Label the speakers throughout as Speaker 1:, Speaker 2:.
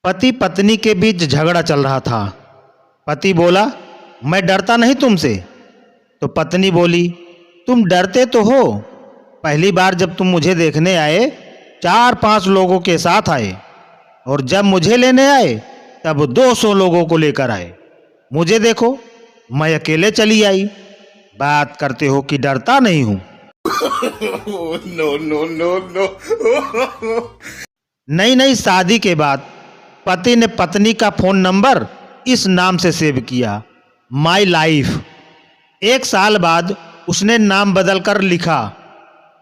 Speaker 1: पति पत्नी के बीच झगड़ा चल रहा था। पति बोला, मैं डरता नहीं तुमसे। तो पत्नी बोली, तुम डरते तो हो। पहली बार जब तुम मुझे देखने आए 4-5 लोगों के साथ आए, और जब मुझे लेने आए तब 200 लोगों को लेकर आए। मुझे देखो, मैं अकेले चली आई। बात करते हो कि डरता नहीं हूं।
Speaker 2: No no no no.
Speaker 1: नई शादी के बाद पति ने पत्नी का फोन नंबर इस नाम से सेव किया, माई लाइफ। 1 साल बाद उसने नाम बदलकर लिखा,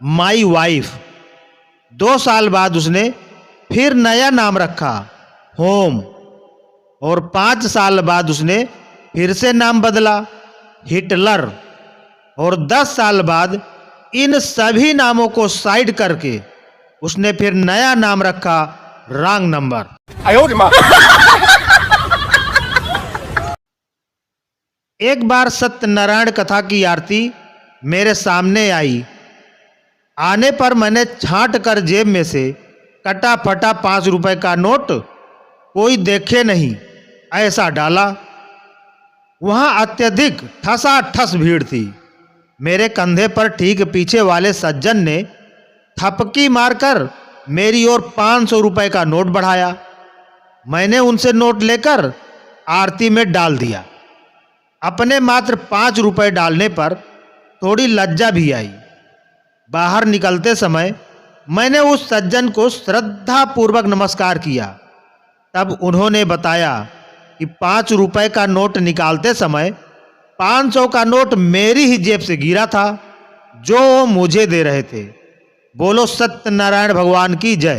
Speaker 1: माई वाइफ। 2 साल बाद उसने फिर नया नाम रखा, होम। और 5 साल बाद उसने फिर से नाम बदला, हिटलर। और 10 साल बाद इन सभी नामों को साइड करके उसने फिर नया नाम रखा, रॉन्ग नंबर। एक बार सत्यनारायण कथा की आरती मेरे सामने आई। आने पर मैंने छांट कर जेब में से कटा फटा 5 रुपए का नोट, कोई देखे नहीं ऐसा डाला। वहां अत्यधिक ठसाठस भीड़ थी। मेरे कंधे पर ठीक पीछे वाले सज्जन ने थपकी मारकर मेरी ओर 500 रुपए का नोट बढ़ाया। मैंने उनसे नोट लेकर आरती में डाल दिया। अपने मात्र 5 रुपए डालने पर थोड़ी लज्जा भी आई। बाहर निकलते समय मैंने उस सज्जन को श्रद्धापूर्वक नमस्कार किया। तब उन्होंने बताया कि 5 रुपए का नोट निकालते समय 500 का नोट मेरी ही जेब से गिरा था, जो वो मुझे दे रहे थे। बोलो सत्यनारायण भगवान की जय।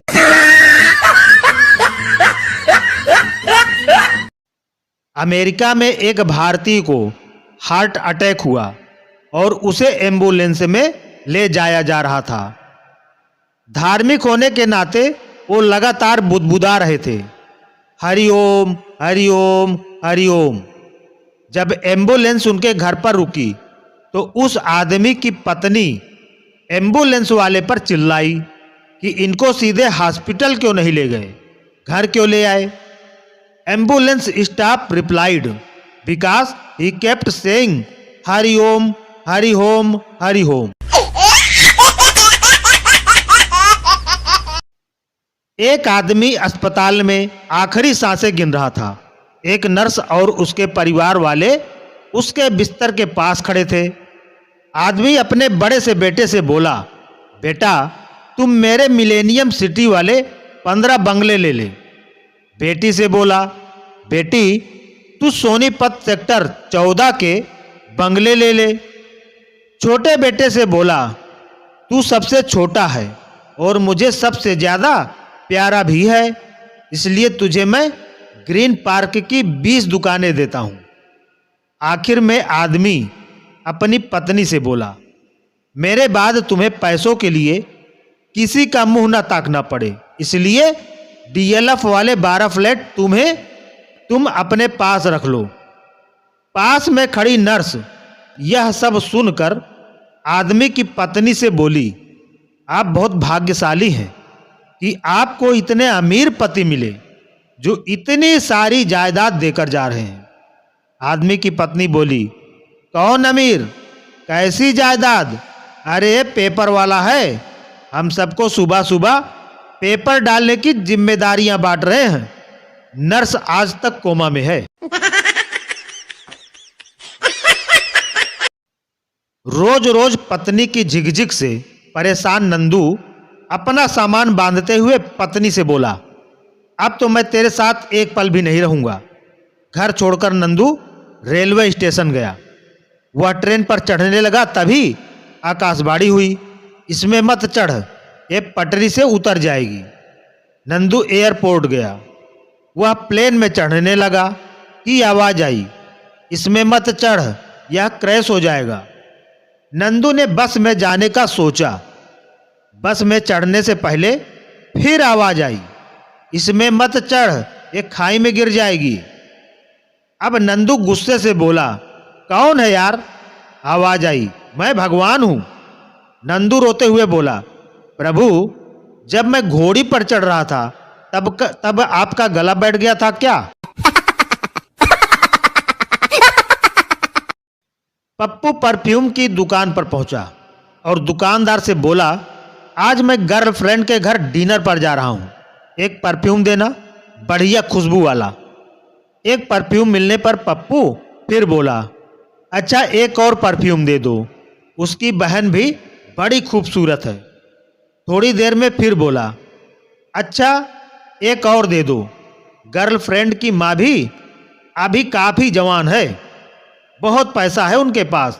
Speaker 1: अमेरिका में एक भारतीय को हार्ट अटैक हुआ और उसे एम्बुलेंस में ले जाया जा रहा था। धार्मिक होने के नाते वो लगातार बुदबुदा रहे थे, हरिओम हरिओम हरिओम। जब एम्बुलेंस उनके घर पर रुकी तो उस आदमी की पत्नी एम्बुलेंस वाले पर चिल्लाई कि इनको सीधे हॉस्पिटल क्यों नहीं ले गए, घर क्यों ले आए। Ambulance staff replied, because he kept saying Hariom Hariom Hariom. एक आदमी अस्पताल में आखिरी सांसें गिन रहा था। एक नर्स और उसके परिवार वाले उसके बिस्तर के पास खड़े थे। आदमी अपने बड़े से बेटे से बोला, बेटा तुम मेरे मिलेनियम सिटी वाले 15 बंगले ले ले। बेटी से बोला, बेटी तू सोनीपत सेक्टर 14 के बंगले ले ले। छोटे बेटे से बोला, तू सबसे छोटा है और मुझे सबसे ज्यादा प्यारा भी है, इसलिए तुझे मैं ग्रीन पार्क की 20 दुकानें देता हूं। आखिर में आदमी अपनी पत्नी से बोला, मेरे बाद तुम्हें पैसों के लिए किसी का मुंह ना ताकना पड़े, इसलिए डीएलएफ वाले 12 फ्लैट तुम अपने पास रख लो। पास में खड़ी नर्स यह सब सुनकर आदमी की पत्नी से बोली, आप बहुत भाग्यशाली हैं कि आपको इतने अमीर पति मिले जो इतनी सारी जायदाद देकर जा रहे हैं। आदमी की पत्नी बोली, कौन अमीर, कैसी जायदाद? अरे पेपर वाला है, हम सबको सुबह सुबह पेपर डालने की जिम्मेदारियां बांट रहे हैं। नर्स आज तक कोमा में है। रोज रोज पत्नी की झिकझिक से परेशान नंदू अपना सामान बांधते हुए पत्नी से बोला, अब तो मैं तेरे साथ एक पल भी नहीं रहूंगा। घर छोड़कर नंदू रेलवे स्टेशन गया। वह ट्रेन पर चढ़ने लगा, तभी आकाशवाणी हुई, इसमें मत चढ़, ये पटरी से उतर जाएगी। नंदू एयरपोर्ट गया। वह प्लेन में चढ़ने लगा कि आवाज आई, इसमें मत चढ़, यह क्रैश हो जाएगा। नंदू ने बस में जाने का सोचा। बस में चढ़ने से पहले फिर आवाज आई, इसमें मत चढ़, ये खाई में गिर जाएगी। अब नंदू गुस्से से बोला, कौन है यार? आवाज आई, मैं भगवान हूं। नंदू रोते हुए बोला, प्रभु जब मैं घोड़ी पर चढ़ रहा था तब आपका गला बैठ गया था क्या? पप्पू परफ्यूम की दुकान पर पहुंचा और दुकानदार से बोला, आज मैं गर्लफ्रेंड के घर डिनर पर जा रहा हूं, एक परफ्यूम देना, बढ़िया खुशबू वाला। एक परफ्यूम मिलने पर पप्पू फिर बोला, अच्छा एक और परफ्यूम दे दो, उसकी बहन भी बड़ी खूबसूरत है। थोड़ी देर में फिर बोला, अच्छा एक और दे दो, गर्लफ्रेंड की माँ भी अभी काफ़ी जवान है, बहुत पैसा है उनके पास,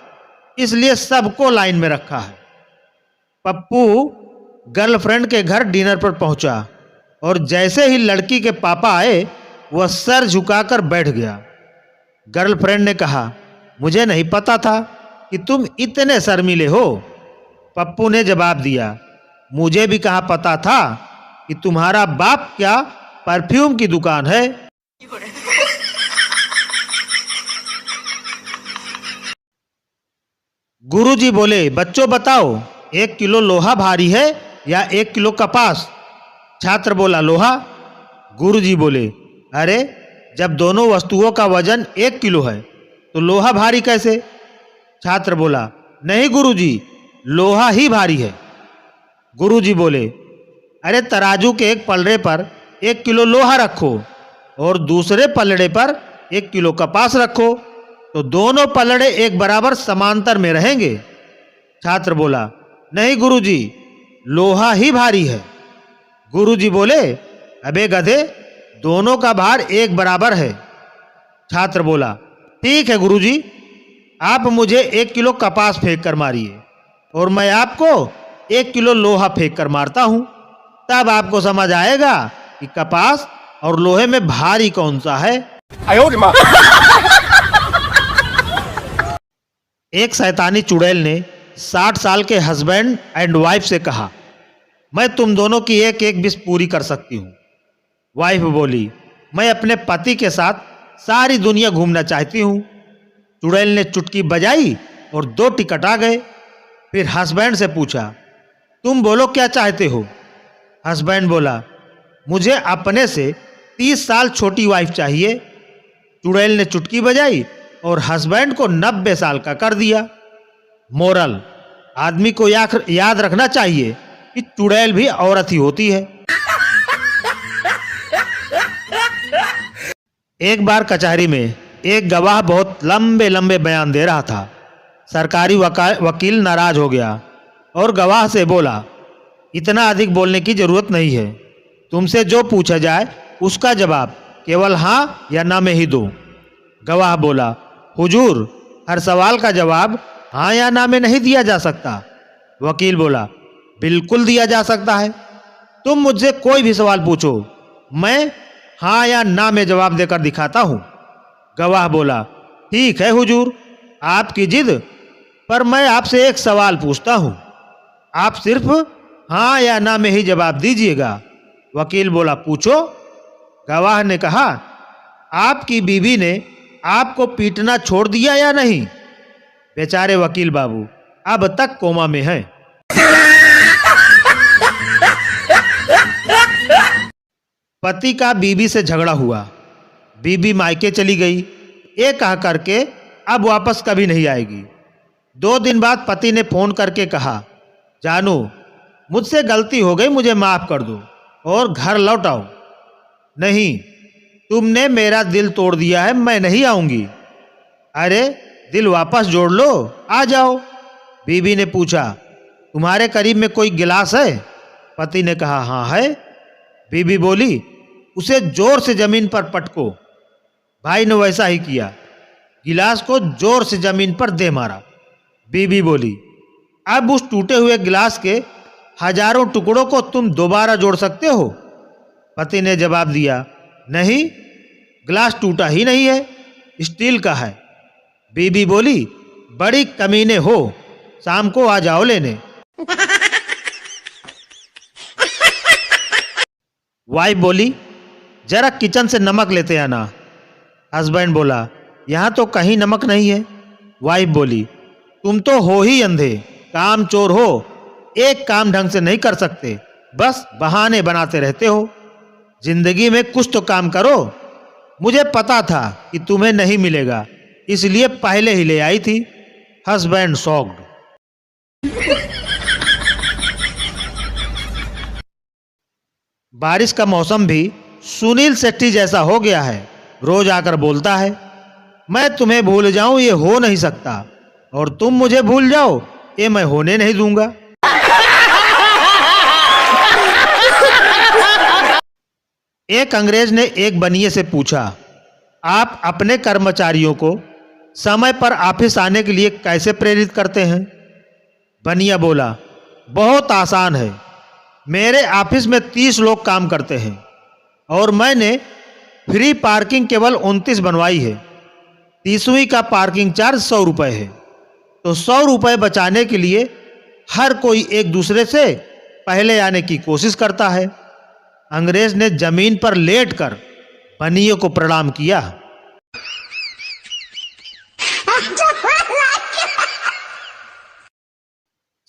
Speaker 1: इसलिए सबको लाइन में रखा है। पप्पू गर्लफ्रेंड के घर डिनर पर पहुंचा और जैसे ही लड़की के पापा आए वह सर झुकाकर बैठ गया। गर्लफ्रेंड ने कहा, मुझे नहीं पता था कि तुम इतने शर्मीले हो। पप्पू ने जवाब दिया, मुझे भी कहाँ पता था कि तुम्हारा बाप क्या परफ्यूम की दुकान है। गुरुजी बोले, बच्चों बताओ 1 किलो लोहा भारी है या 1 किलो कपास? छात्र बोला, लोहा। गुरुजी बोले, अरे जब दोनों वस्तुओं का वजन 1 किलो है तो लोहा भारी कैसे? छात्र बोला, नहीं गुरुजी, लोहा ही भारी है। गुरुजी बोले, अरे तराजू के एक पलड़े पर 1 किलो लोहा रखो और दूसरे पलड़े पर 1 किलो कपास रखो तो दोनों पलड़े एक बराबर समांतर में रहेंगे। छात्र बोला, नहीं गुरुजी, लोहा ही भारी है। गुरुजी बोले, अबे गधे, दोनों का भार एक बराबर है। छात्र बोला, ठीक है गुरुजी, आप मुझे 1 किलो कपास फेंक कर मारिए और मैं आपको 1 किलो लोहा फेंक कर मारता हूं, तब आपको समझ आएगा कि कपास और लोहे में भारी कौन सा है। एक शैतानी चुड़ैल ने 60 साल के हस्बैंड एंड वाइफ से कहा, मैं तुम दोनों की एक एक विश पूरी कर सकती हूँ। वाइफ बोली, मैं अपने पति के साथ सारी दुनिया घूमना चाहती हूँ। चुड़ैल ने चुटकी बजाई और 2 टिकट आ गए। फिर हस्बैंड से पूछा, तुम बोलो क्या चाहते हो? हस्बैंड बोला, मुझे अपने से 30 साल छोटी वाइफ चाहिए। चुड़ैल ने चुटकी बजाई और हस्बैंड को 90 साल का कर दिया। मोरल, आदमी को याद रखना चाहिए कि चुड़ैल भी औरत ही होती है। एक बार कचहरी में एक गवाह बहुत लंबे लंबे बयान दे रहा था। सरकारी वकील नाराज हो गया और गवाह से बोला, इतना अधिक बोलने की जरूरत नहीं है, तुमसे जो पूछा जाए उसका जवाब केवल हाँ या ना में ही दो। गवाह बोला, हुजूर, हर सवाल का जवाब हाँ या ना में नहीं दिया जा सकता। वकील बोला, बिल्कुल दिया जा सकता है, तुम मुझसे कोई भी सवाल पूछो, मैं हाँ या ना में जवाब देकर दिखाता हूं। गवाह बोला, ठीक है हुजूर, आपकी जिद, पर मैं आपसे एक सवाल पूछता हूं, आप सिर्फ हाँ या ना में ही जवाब दीजिएगा। वकील बोला, पूछो। गवाह ने कहा, आपकी बीवी ने आपको पीटना छोड़ दिया या नहीं? बेचारे वकील बाबू अब तक कोमा में हैं। पति का बीवी से झगड़ा हुआ। बीवी मायके चली गई, ये कह करके अब वापस कभी नहीं आएगी। 2 दिन बाद पति ने फोन करके कहा, जानू, मुझसे गलती हो गई, मुझे माफ कर दो और घर लौट आओ। नहीं, तुमने मेरा दिल तोड़ दिया है, मैं नहीं आऊंगी। अरे दिल वापस जोड़ लो, आ जाओ। बीवी ने पूछा, तुम्हारे करीब में कोई गिलास है? पति ने कहा, हाँ है। बीवी बोली, उसे जोर से जमीन पर पटको। भाई ने वैसा ही किया, गिलास को जोर से जमीन पर दे मारा। बीवी बोली, अब उस टूटे हुए गिलास के हजारों टुकड़ों को तुम दोबारा जोड़ सकते हो? पति ने जवाब दिया, नहीं, गिलास टूटा ही नहीं है, स्टील का है। बीवी बोली, बड़ी कमीने हो, शाम को आ जाओ लेने। वाइफ बोली, जरा किचन से नमक लेते आना। हस्बैंड बोला, यहाँ तो कहीं नमक नहीं है। वाइफ बोली, तुम तो हो ही अंधे, काम चोर हो, एक काम ढंग से नहीं कर सकते, बस बहाने बनाते रहते हो। जिंदगी में कुछ तो काम करो। मुझे पता था कि तुम्हें नहीं मिलेगा, इसलिए पहले ही ले आई थी। Husband shocked. बारिश का मौसम भी सुनील शेट्टी जैसा हो गया है। रोज आकर बोलता है, मैं तुम्हें भूल जाऊं ये हो नहीं सकता, और तुम मुझे भूल जाओ ये मैं होने नहीं दूंगा। एक अंग्रेज ने एक बनिए से पूछा, आप अपने कर्मचारियों को समय पर ऑफिस आने के लिए कैसे प्रेरित करते हैं? बनिया बोला, बहुत आसान है। मेरे ऑफिस में 30 लोग काम करते हैं और मैंने फ्री पार्किंग केवल 29 बनवाई है। 30वीं का पार्किंग चार्ज 100 रुपये है, तो 100 रुपये बचाने के लिए हर कोई एक दूसरे से पहले आने की कोशिश करता है। अंग्रेज ने जमीन पर लेटकर बनिए को प्रणाम किया।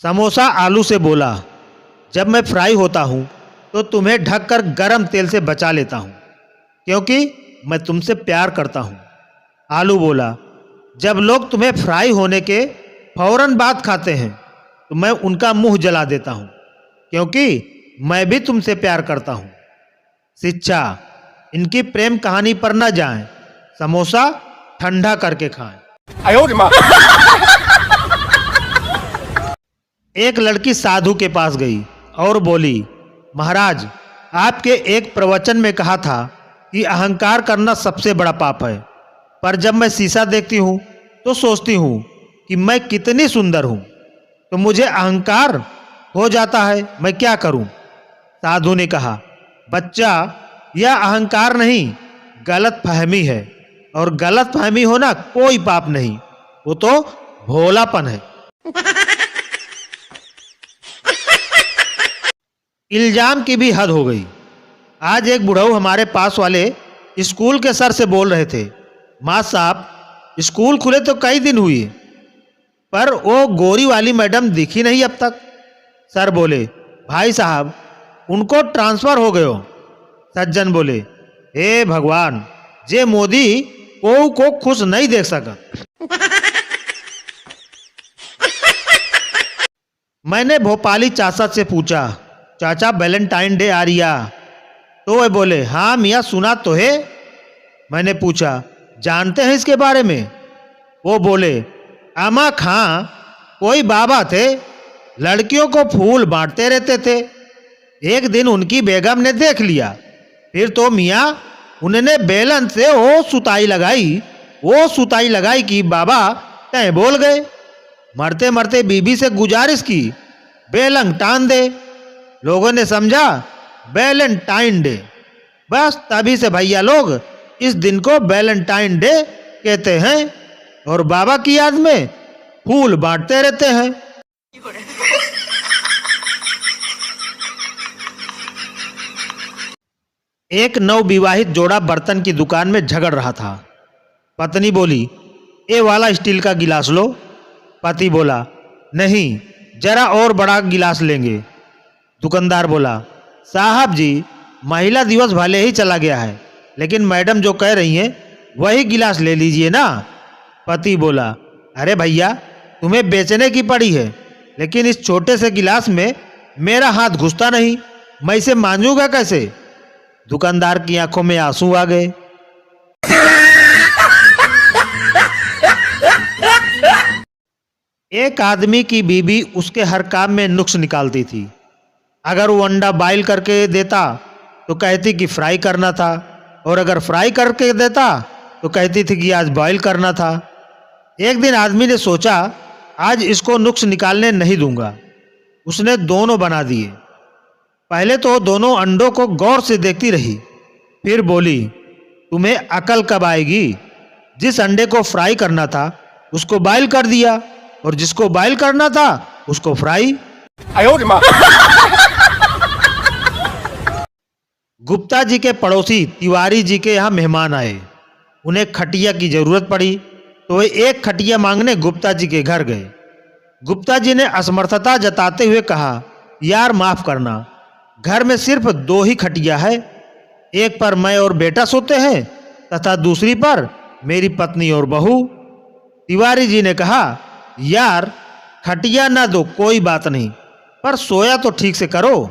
Speaker 1: समोसा आलू से बोला, जब मैं फ्राई होता हूं तो तुम्हें ढककर गरम तेल से बचा लेता हूं, क्योंकि मैं तुमसे प्यार करता हूं। आलू बोला, जब लोग तुम्हें फ्राई होने के फौरन बाद खाते हैं तो मैं उनका मुंह जला देता हूं, क्योंकि मैं भी तुमसे प्यार करता हूं। शिक्षा, इनकी प्रेम कहानी पर न जाएं, समोसा ठंडा करके खाएं। एक लड़की साधु के पास गई और बोली, महाराज, आपके एक प्रवचन में कहा था कि अहंकार करना सबसे बड़ा पाप है, पर जब मैं शीशा देखती हूँ तो सोचती हूँ कि मैं कितनी सुंदर हूँ, तो मुझे अहंकार हो जाता है। मैं क्या करूँ? साधु ने कहा, बच्चा, यह अहंकार नहीं, गलत फहमी है, और गलत फहमी होना कोई पाप नहीं, वो तो भोलापन है। इल्जाम की भी हद हो गई। आज एक बुढ़ऊ हमारे पास वाले स्कूल के सर से बोल रहे थे, मास्टर साहब, स्कूल खुले तो कई दिन हुए, पर वो गोरी वाली मैडम दिखी नहीं अब तक। सर बोले, भाई साहब, उनको ट्रांसफर हो गयो। सज्जन बोले, हे भगवान, जे मोदी को खुश नहीं देख सका। मैंने भोपाली चाचा से पूछा, चाचा वैलेंटाइन डे आ रिया? तो वे बोले, हाँ मियाँ, सुना तो है। मैंने पूछा, जानते हैं इसके बारे में? वो बोले, अमा खां कोई बाबा थे, लड़कियों को फूल बांटते रहते थे। एक दिन उनकी बेगम ने देख लिया, फिर तो मियाँ उन्होंने बेलन से वो सुताई लगाई कि बाबा तय बोल गए। मरते मरते बीबी से गुजारिश की, बेलंग टान दे। लोगों ने समझा वैलेंटाइन डे। बस तभी से भैया लोग इस दिन को वैलेंटाइन डे कहते हैं और बाबा की याद में फूल बांटते रहते हैं। एक नवविवाहित जोड़ा बर्तन की दुकान में झगड़ रहा था। पत्नी बोली, ये वाला स्टील का गिलास लो। पति बोला, नहीं, जरा और बड़ा गिलास लेंगे। दुकानदार बोला, साहब जी, महिला दिवस भले ही चला गया है, लेकिन मैडम जो कह रही हैं वही गिलास ले लीजिए ना। पति बोला, अरे भैया, तुम्हें बेचने की पड़ी है, लेकिन इस छोटे से गिलास में मेरा हाथ घुसता नहीं, मैं इसे मांजूंगा कैसे? दुकानदार की आंखों में आंसू आ गए। एक आदमी की बीबी उसके हर काम में नुक्स निकालती थी। अगर वो अंडा बॉयल करके देता तो कहती कि फ्राई करना था, और अगर फ्राई करके देता तो कहती थी कि आज बॉयल करना था। एक दिन आदमी ने सोचा, आज इसको नुक्स निकालने नहीं दूंगा। उसने दोनों बना दिए। पहले तो दोनों अंडों को गौर से देखती रही, फिर बोली, तुम्हें अकल कब आएगी? जिस अंडे को फ्राई करना था उसको बॉयल कर दिया, और जिसको बॉयल करना था उसको फ्राई। गुप्ता जी के पड़ोसी तिवारी जी के यहाँ मेहमान आए। उन्हें खटिया की जरूरत पड़ी तो वे एक खटिया मांगने गुप्ता जी के घर गए। गुप्ता जी ने असमर्थता जताते हुए कहा, यार माफ करना, घर में सिर्फ 2 ही खटिया है। एक पर मैं और बेटा सोते हैं तथा दूसरी पर मेरी पत्नी और बहू। तिवारी जी ने कहा, यार खटिया ना दो कोई बात नहीं, पर सोया तो ठीक से करो।